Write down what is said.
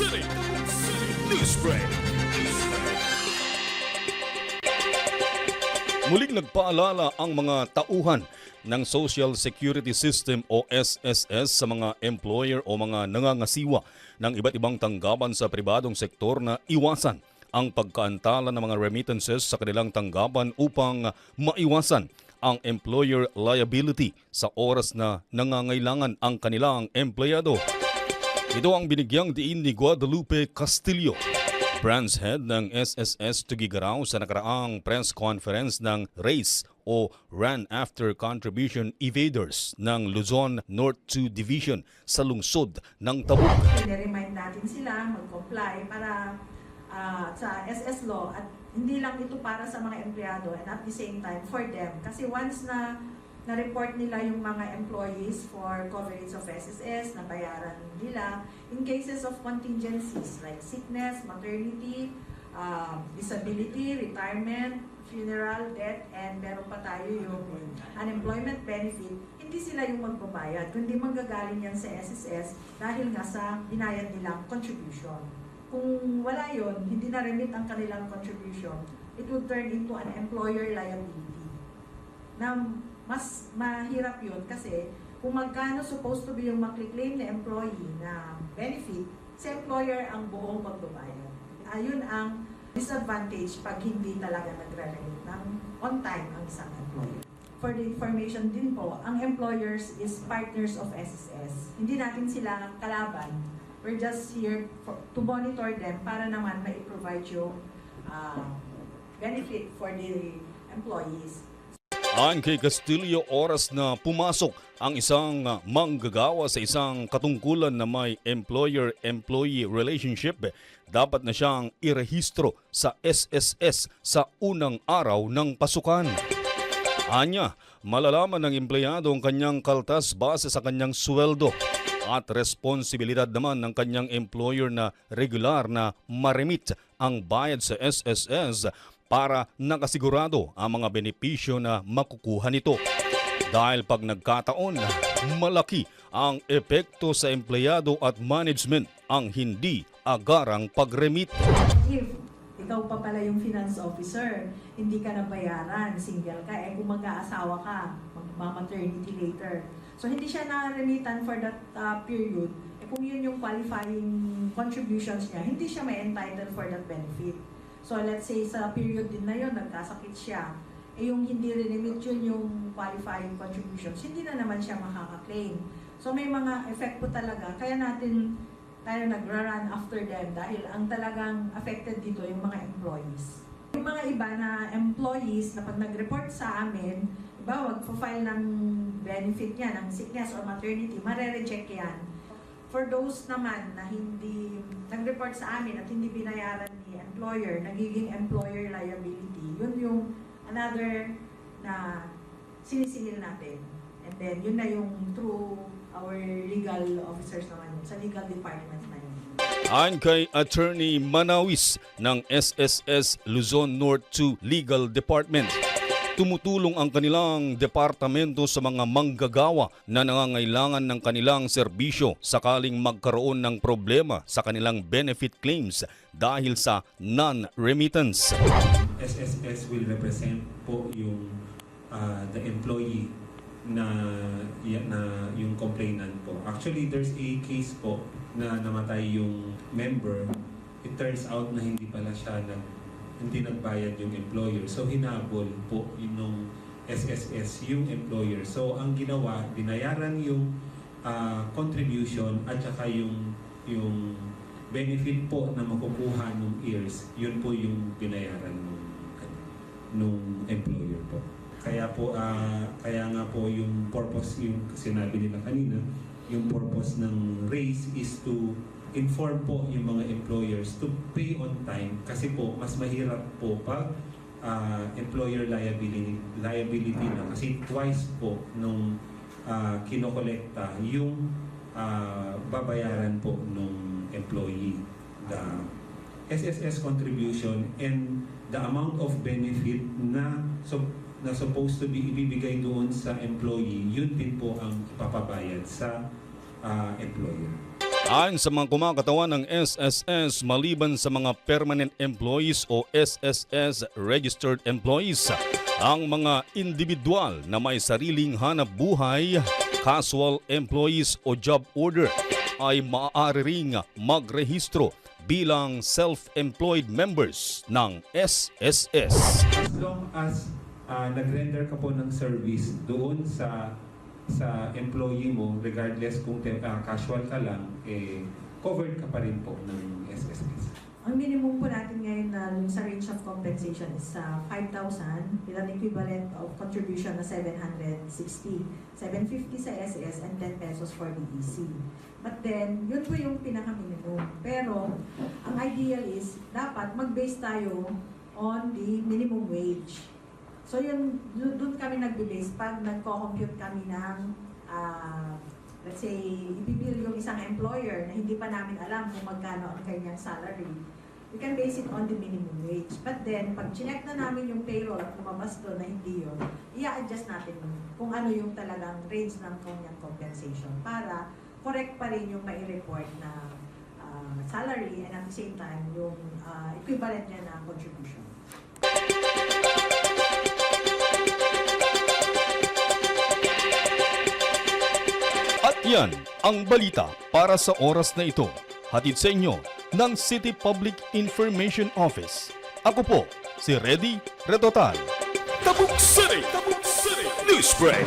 City News Break. Muling nagpaalala ang mga tauhan ng Social Security System o SSS sa mga employer o mga nangangasiwa ng iba't ibang tanggapan sa pribadong sektor na iwasan ang pagkaantala ng mga remittances sa kanilang tanggapan upang maiwasan ang employer liability sa oras na nangangailangan ang kanilang empleyado. Ito ang binigyang diin ni Guadalupe Castillo, branch head ng SSS Tugigaraw sa nakaraang press conference ng RACE o Run After Contribution Evaders ng Luzon North 2 Division sa lungsod ng Tabuk. I-remind natin sila mag-comply para sa SS law at hindi lang ito para sa mga empleyado and at the same time for them. Kasi once na na-report nila yung mga employees for coverage of SSS, nabayaran nila, in cases of contingencies like sickness, maternity, disability, retirement, funeral, death, and meron pa tayo yung unemployment benefit, hindi sila yung magbabayad, kundi manggagaling yan sa SSS dahil nga sa binayad nilang contribution. Kung wala yon, hindi na-remit ang kanilang contribution, it would turn into an employer liability. Na mas mahirap yun kasi kung magkano supposed to be yung makli-claim na employee na benefit, sa employer ang buong magbabayad. Ayun ang disadvantage pag hindi talaga nagre-remit ng on time ang isang employer. For the information din po, ang employers is partners of SSS. Hindi natin sila kalaban. We're just here to monitor them para naman mai-provide yung benefit for the employees. Ayon kay Castillo, oras na pumasok ang isang manggagawa sa isang katungkulan na may employer-employee relationship, dapat na siyang irehistro sa SSS sa unang araw ng pasukan. Anya, malalaman ng empleyado ang kanyang kaltas base sa kanyang sweldo at responsibilidad naman ng kanyang employer na regular na maremit ang bayad sa SSS para nakasigurado ang mga benepisyo na makukuha nito. Dahil pag nagkataon, malaki ang epekto sa empleyado at management ang hindi agarang pag-remit. If ikaw pa pala yung finance officer, hindi ka nabayaran, single ka, kung mag-aasawa ka, mag-maternity later. So hindi siya na-remitan for that period. Kung yun yung qualifying contributions niya, hindi siya may entitled for that benefit. So let's say sa period din na yun, nagkasakit siya, yung hindi re-remit yun yung qualifying contributions, hindi na naman siya makaka-claim. So may mga effect po talaga, kaya tayo nag-run after them dahil ang talagang affected dito yung mga employees. Yung mga iba na employees na pag nag-report sa amin, iba mag-file ng benefit niya, ng sickness or maternity, mare-reject yan. For those naman na hindi nag-report sa amin at hindi binayaran ni employer, nagiging employer liability, yun yung another na sinisingil natin. And then yun na yung through our legal officers naman yun, sa legal department na yun. Ayon kay Attorney Manawis ng SSS Luzon North 2 Legal Department, tumutulong ang kanilang departamento sa mga manggagawa na nangangailangan ng kanilang serbisyo sakaling magkaroon ng problema sa kanilang benefit claims dahil sa non-remittance. SSS will represent po yung the employee na yung complainant po. Actually, there's a case po na namatay yung member. It turns out na hindi pala siya hindi nagbayad yung employer. So, hinabol po yung SSS yung employer. So, ang ginawa, binayaran yung contribution at saka yung benefit po na makukuha ng heirs, yun po yung binayaran nung employer po. Kaya po, kaya nga po yung purpose, yung sinabi nila kanina, yung purpose ng RACE is to inform po yung mga employers to pay on time kasi po mas mahirap po pag employer liability na kasi twice po nung kinokolekta yung babayaran po nung employee the SSS contribution and the amount of benefit na supposed to be ibibigay doon sa employee, yun din po ang ipapabayad sa employer. Ayon sa mga kumakatawan ng SSS, maliban sa mga permanent employees o SSS registered employees, ang mga individual na may sariling hanap buhay, casual employees o job order ay maaari ring magrehistro bilang self-employed members ng SSS. As long as nag-render ka po ng service doon sa employee mo, regardless kung casual ka lang, covered ka pa rin po ng SSS. Ang minimum po natin ngayon na sa range of compensation is 5,000 with an equivalent of contribution na 760. 750 sa SS and 10 pesos for DEC. But then, yun po yung pinaka-minimum. Pero, ang ideal is, dapat mag-base tayo on the minimum wage. So yun, doon kami nagbe-base pag nagko-compute kami ng, let's say, ibibil yung isang employer na hindi pa namin alam kung magkano ang kanyang salary. We can base it on the minimum wage. But then, pag chinek na namin yung payroll at lumabas doon na hindi yun, i-adjust natin kung ano yung talagang range ng kanyang compensation para correct pa rin yung mai-report na salary and at the same time yung equivalent niya na contribution. At yan ang balita para sa oras na ito. Hatid sa inyo ng City Public Information Office. Ako po, si Reddy Retotal. Tabuk City! News Break!